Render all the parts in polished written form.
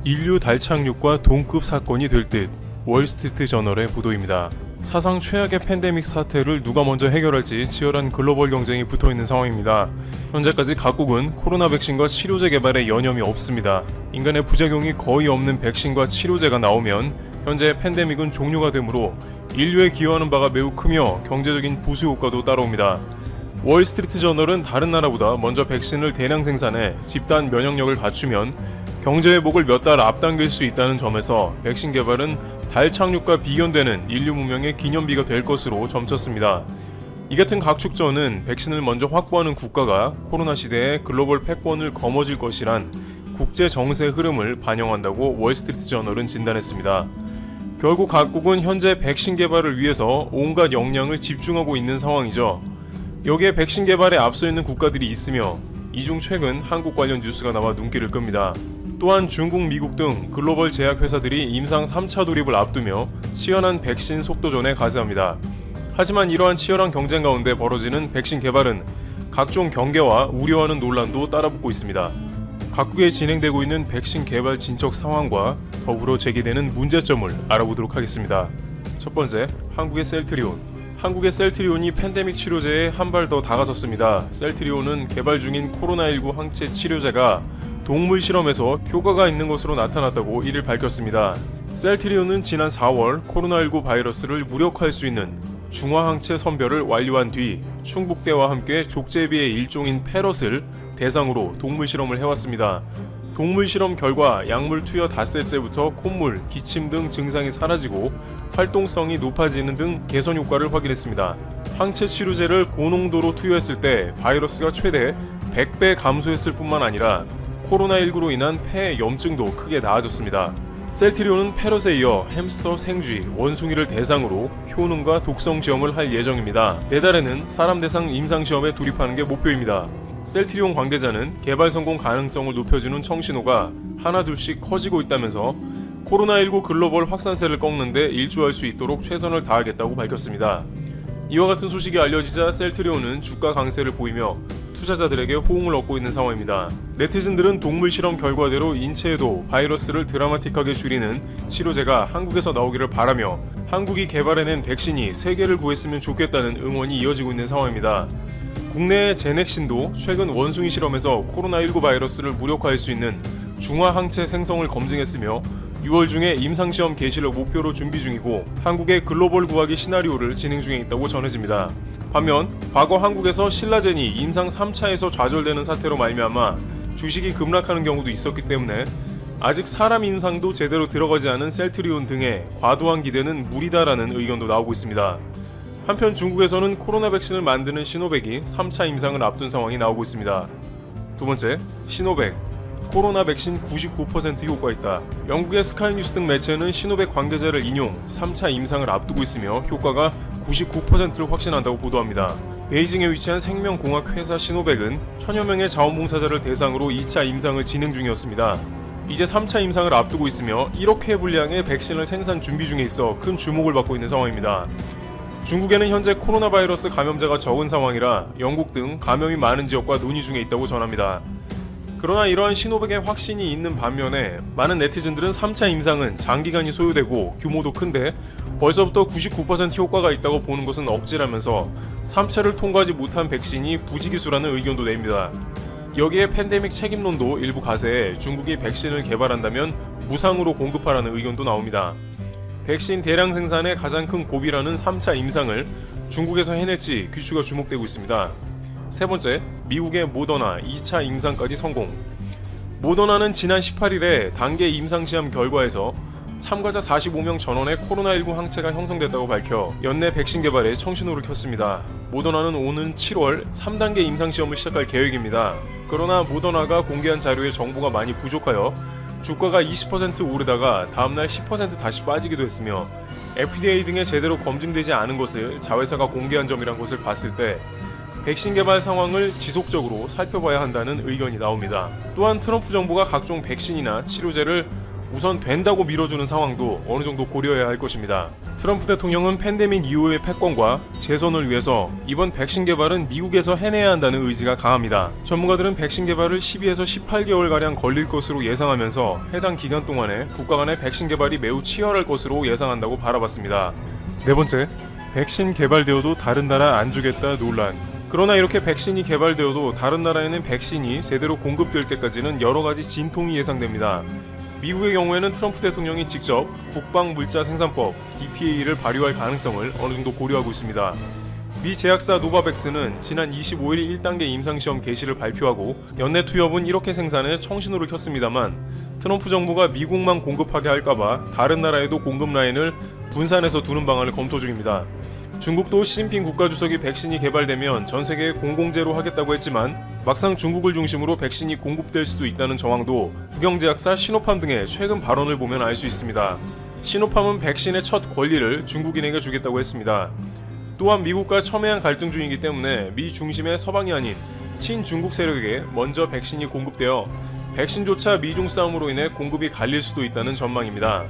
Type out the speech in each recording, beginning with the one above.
인류 달 착륙과 동급 사건이 될 듯. 월스트리트 저널의 보도입니다. 사상 최악의 팬데믹 사태를 누가 먼저 해결할지 치열한 글로벌 경쟁이 붙어있는 상황입니다. 현재까지 각국은 코로나 백신과 치료제 개발에 여념이 없습니다. 인간의 부작용이 거의 없는 백신과 치료제가 나오면 현재 팬데믹은 종료가 되므로 인류에 기여하는 바가 매우 크며 경제적인 부수 효과도 따라옵니다. 월스트리트 저널은 다른 나라보다 먼저 백신을 대량 생산해 집단 면역력을 갖추면 경제 회복을 몇 달 앞당길 수 있다는 점에서 백신 개발은 달 착륙과 비견되는 인류 문명의 기념비가 될 것으로 점쳤습니다. 이 같은 각축전은 백신을 먼저 확보하는 국가가 코로나 시대에 글로벌 패권을 거머쥘 것이란 국제 정세 흐름을 반영한다고 월스트리트 저널은 진단했습니다. 결국 각국은 현재 백신 개발을 위해서 온갖 역량을 집중하고 있는 상황이죠. 여기에 백신 개발에 앞서 있는 국가들이 있으며 이 중 최근 한국 관련 뉴스가 나와 눈길을 끕니다. 또한 중국, 미국 등 글로벌 제약회사들이 임상 3차 돌입을 앞두며 치열한 백신 속도전에 가세합니다. 하지만 이러한 치열한 경쟁 가운데 벌어지는 백신 개발은 각종 경계와 우려하는 논란도 따라붙고 있습니다. 각국에 진행되고 있는 백신 개발 진척 상황과 더불어 제기되는 문제점을 알아보도록 하겠습니다. 첫 번째, 한국의 셀트리온. 한국의 셀트리온이 팬데믹 치료제에 한 발 더 다가섰습니다. 셀트리온은 개발 중인 코로나19 항체 치료제가 동물 실험에서 효과가 있는 것으로 나타났다고 이를 밝혔습니다. 셀트리온은 지난 4월 코로나19 바이러스를 무력화할 수 있는 중화항체 선별을 완료한 뒤 충북대와 함께 족제비의 일종인 패럿을 대상으로 동물 실험을 해왔습니다. 동물 실험 결과 약물 투여 닷새째부터 콧물, 기침 등 증상이 사라지고 활동성이 높아지는 등 개선 효과를 확인했습니다. 항체 치료제를 고농도로 투여했을 때 바이러스가 최대 100배 감소했을 뿐만 아니라 코로나19로 인한 폐 염증도 크게 나아졌습니다. 셀트리온은 패럿에 이어 햄스터, 생쥐, 원숭이를 대상으로 효능과 독성 시험을 할 예정입니다. 내달에는 사람 대상 임상시험에 돌입하는 게 목표입니다. 셀트리온 관계자는 개발 성공 가능성을 높여주는 청신호가 하나둘씩 커지고 있다면서 코로나19 글로벌 확산세를 꺾는 데 일조할 수 있도록 최선을 다하겠다고 밝혔습니다. 이와 같은 소식이 알려지자 셀트리온은 주가 강세를 보이며 투자자들에게 호응을 얻고 있는 상황입니다. 네티즌들은 동물 실험 결과대로 인체에도 바이러스를 드라마틱하게 줄이는 치료제가 한국에서 나오기를 바라며 한국이 개발해낸 백신이 세계를 구했으면 좋겠다는 응원이 이어지고 있는 상황입니다. 국내의 제넥신도 최근 원숭이 실험에서 코로나19 바이러스를 무력화할 수 있는 중화항체 생성을 검증했으며 6월 중에 임상시험 개시를 목표로 준비 중이고 한국의 글로벌 구하기 시나리오를 진행 중에 있다고 전해집니다. 반면 과거 한국에서 신라젠이 임상 3차에서 좌절되는 사태로 말미암아 주식이 급락하는 경우도 있었기 때문에 아직 사람 임상도 제대로 들어가지 않은 셀트리온 등의 과도한 기대는 무리다라는 의견도 나오고 있습니다. 한편 중국에서는 코로나 백신을 만드는 시노백이 3차 임상을 앞둔 상황이 나오고 있습니다. 두 번째, 시노백. 코로나 백신 99% 효과 있다. 영국의 스카이뉴스 등 매체는 시노백 관계자를 인용 3차 임상을 앞두고 있으며 효과가 99%를 확신한다고 보도합니다. 베이징에 위치한 생명공학 회사 시노백은 천여 명의 자원봉사자를 대상으로 2차 임상을 진행 중이었습니다. 이제 3차 임상을 앞두고 있으며 1억 회 분량의 백신을 생산 준비 중에 있어 큰 주목을 받고 있는 상황입니다. 중국에는 현재 코로나 바이러스 감염자가 적은 상황이라 영국 등 감염이 많은 지역과 논의 중에 있다고 전합니다. 그러나 이러한 시노백의 확신이 있는 반면에 많은 네티즌들은 3차 임상은 장기간이 소요되고 규모도 큰데 벌써부터 99% 효과가 있다고 보는 것은 억지라면서 3차를 통과하지 못한 백신이 부지기수라는 의견도 냅니다. 여기에 팬데믹 책임론도 일부 가세해 중국이 백신을 개발한다면 무상으로 공급하라는 의견도 나옵니다. 백신 대량 생산의 가장 큰 고비라는 3차 임상을 중국에서 해낼지 귀추가 주목되고 있습니다. 세 번째, 미국의 모더나 2차 임상까지 성공. 모더나는 지난 18일에 단계 임상시험 결과에서 참가자 45명 전원의 코로나19 항체가 형성됐다고 밝혀 연내 백신 개발에 청신호를 켰습니다. 모더나는 오는 7월 3단계 임상시험을 시작할 계획입니다. 그러나 모더나가 공개한 자료의 정보가 많이 부족하여 주가가 20% 오르다가 다음날 10% 다시 빠지기도 했으며 FDA 등에 제대로 검증되지 않은 것을 자회사가 공개한 점이란 것을 봤을 때 백신 개발 상황을 지속적으로 살펴봐야 한다는 의견이 나옵니다. 또한 트럼프 정부가 각종 백신이나 치료제를 우선 된다고 밀어주는 상황도 어느 정도 고려해야 할 것입니다. 트럼프 대통령은 팬데믹 이후의 패권과 재선을 위해서 이번 백신 개발은 미국에서 해내야 한다는 의지가 강합니다. 전문가들은 백신 개발을 12에서 18개월가량 걸릴 것으로 예상하면서 해당 기간 동안에 국가 간의 백신 개발이 매우 치열할 것으로 예상한다고 바라봤습니다. 네 번째, 백신 개발되어도 다른 나라 안 주겠다 논란. 그러나 이렇게 백신이 개발되어도 다른 나라에는 백신이 제대로 공급될 때까지는 여러 가지 진통이 예상됩니다. 미국의 경우에는 트럼프 대통령이 직접 국방물자생산법 DPA를 발효할 가능성을 어느 정도 고려하고 있습니다. 미 제약사 노바백스는 지난 25일 1단계 임상시험 개시를 발표하고 연내 투여분 1억 회 생산에 청신호를 켰습니다만 트럼프 정부가 미국만 공급하게 할까봐 다른 나라에도 공급 라인을 분산해서 두는 방안을 검토 중입니다. 중국도 시진핑 국가주석이 백신이 개발되면 전 세계에 공공재로 하겠다고 했지만 막상 중국을 중심으로 백신이 공급될 수도 있다는 정황도 국영제약사 시노팜 등의 최근 발언을 보면 알 수 있습니다. 시노팜은 백신의 첫 권리를 중국인에게 주겠다고 했습니다. 또한 미국과 첨예한 갈등 중이기 때문에 미 중심의 서방이 아닌 친중국 세력에게 먼저 백신이 공급되어 백신조차 미중 싸움으로 인해 공급이 갈릴 수도 있다는 전망입니다.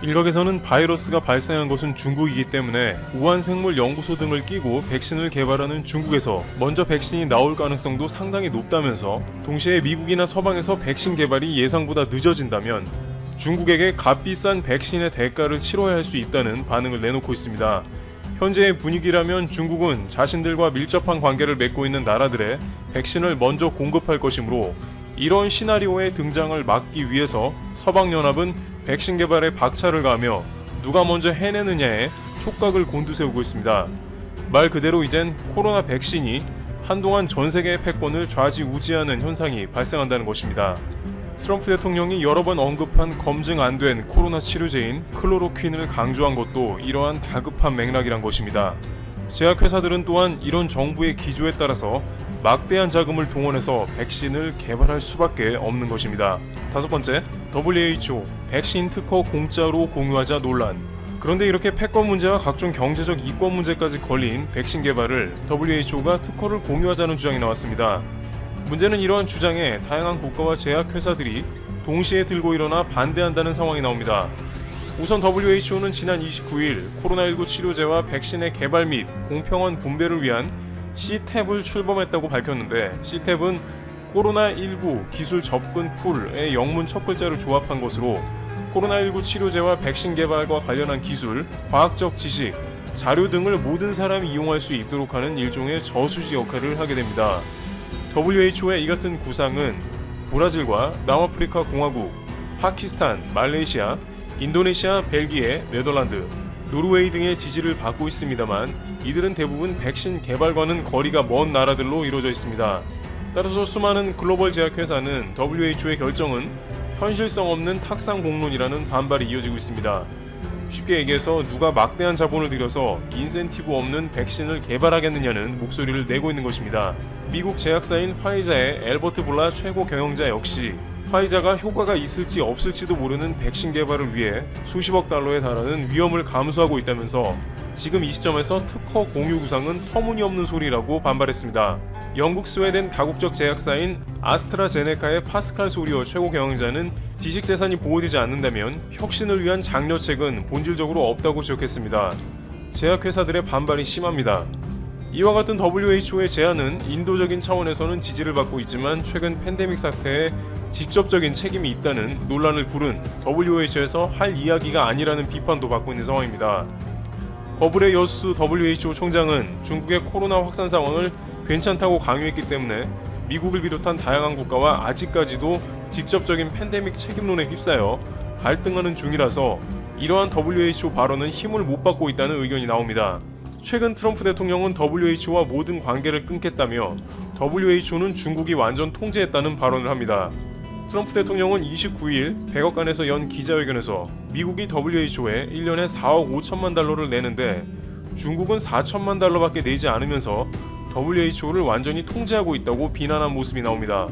일각에서는 바이러스가 발생한 것은 중국이기 때문에 우한생물연구소 등을 끼고 백신을 개발하는 중국에서 먼저 백신이 나올 가능성도 상당히 높다면서 동시에 미국이나 서방에서 백신 개발이 예상보다 늦어진다면 중국에게 값비싼 백신의 대가를 치러야 할 수 있다는 반응을 내놓고 있습니다. 현재의 분위기라면 중국은 자신들과 밀접한 관계를 맺고 있는 나라들의 백신을 먼저 공급할 것이므로 이런 시나리오의 등장을 막기 위해서 서방연합은 백신 개발에 박차를 가하며 누가 먼저 해내느냐에 촉각을 곤두세우고 있습니다. 말 그대로 이젠 코로나 백신이 한동안 전 세계의 패권을 좌지우지하는 현상이 발생한다는 것입니다. 트럼프 대통령이 여러 번 언급한 검증 안 된 코로나 치료제인 클로로퀸을 강조한 것도 이러한 다급한 맥락이란 것입니다. 제약회사들은 또한 이런 정부의 기조에 따라서 막대한 자금을 동원해서 백신을 개발할 수밖에 없는 것입니다. 다섯 번째, WHO 백신 특허 공짜로 공유하자 논란. 그런데 이렇게 패권 문제와 각종 경제적 이권 문제까지 걸린 백신 개발을 WHO가 특허를 공유하자는 주장이 나왔습니다. 문제는 이러한 주장에 다양한 국가와 제약회사들이 동시에 들고 일어나 반대한다는 상황이 나옵니다. 우선 WHO는 지난 29일 코로나19 치료제와 백신의 개발 및 공평한 분배를 위한 C탭을 출범했다고 밝혔는데 C탭은 코로나19 기술 접근 풀의 영문 첫 글자를 조합한 것으로 코로나19 치료제와 백신 개발과 관련한 기술, 과학적 지식, 자료 등을 모든 사람이 이용할 수 있도록 하는 일종의 저수지 역할을 하게 됩니다. WHO의 이 같은 구상은 브라질과 남아프리카 공화국, 파키스탄, 말레이시아, 인도네시아, 벨기에, 네덜란드, 노르웨이 등의 지지를 받고 있습니다만 이들은 대부분 백신 개발과는 거리가 먼 나라들로 이루어져 있습니다. 따라서 수많은 글로벌 제약회사는 WHO의 결정은 현실성 없는 탁상 공론이라는 반발이 이어지고 있습니다. 쉽게 얘기해서 누가 막대한 자본을 들여서 인센티브 없는 백신을 개발하겠느냐는 목소리를 내고 있는 것입니다. 미국 제약사인 화이자의 앨버트 볼라 최고 경영자 역시 화이자가 효과가 있을지 없을지도 모르는 백신 개발을 위해 수십억 달러에 달하는 위험을 감수하고 있다면서 지금 이 시점에서 특허 공유 구상은 터무니없는 소리라고 반발했습니다. 영국 스웨덴 다국적 제약사인 아스트라제네카의 파스칼 소리오 최고 경영자는 지식재산이 보호되지 않는다면 혁신을 위한 장려책은 본질적으로 없다고 지적했습니다. 제약회사들의 반발이 심합니다. 이와 같은 WHO의 제안은 인도적인 차원에서는 지지를 받고 있지만 최근 팬데믹 사태에 직접적인 책임이 있다는 논란을 부른 WHO에서 할 이야기가 아니라는 비판도 받고 있는 상황입니다. 거블의 여수 WHO 총장은 중국의 코로나 확산 상황을 괜찮다고 강요했기 때문에 미국을 비롯한 다양한 국가와 아직까지도 직접적인 팬데믹 책임론에 휩싸여 갈등하는 중이라서 이러한 WHO 발언은 힘을 못 받고 있다는 의견이 나옵니다. 최근 트럼프 대통령은 WHO와 모든 관계를 끊겠다며 WHO는 중국이 완전 통제했다는 발언을 합니다. 트럼프 대통령은 29일 백악관에서 연 기자회견에서 미국이 WHO에 1년에 4억 5천만 달러를 내는데 중국은 4천만 달러밖에 내지 않으면서 WHO를 완전히 통제하고 있다고 비난한 모습이 나옵니다.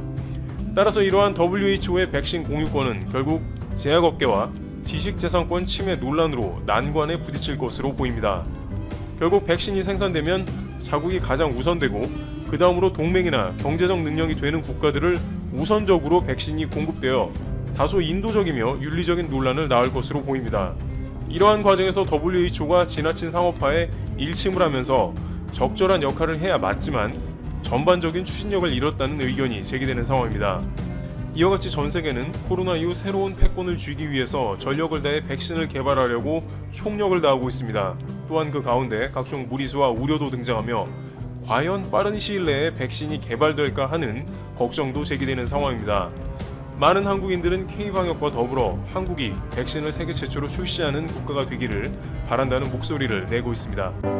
따라서 이러한 WHO의 백신 공유권은 결국 제약업계와 지식재산권 침해 논란으로 난관에 부딪힐 것으로 보입니다. 결국 백신이 생산되면 자국이 가장 우선되고 그 다음으로 동맹이나 경제적 능력이 되는 국가들을 우선적으로 백신이 공급되어 다소 인도적이며 윤리적인 논란을 낳을 것으로 보입니다. 이러한 과정에서 WHO가 지나친 상업화에 일침을 하면서 적절한 역할을 해야 맞지만 전반적인 추진력을 잃었다는 의견이 제기되는 상황입니다. 이와 같이 전 세계는 코로나 이후 새로운 패권을 쥐기 위해서 전력을 다해 백신을 개발하려고 총력을 다하고 있습니다. 또한 그 가운데 각종 무리수와 우려도 등장하며 과연 빠른 시일 내에 백신이 개발될까 하는 걱정도 제기되는 상황입니다. 많은 한국인들은 K방역과 더불어 한국이 백신을 세계 최초로 출시하는 국가가 되기를 바란다는 목소리를 내고 있습니다.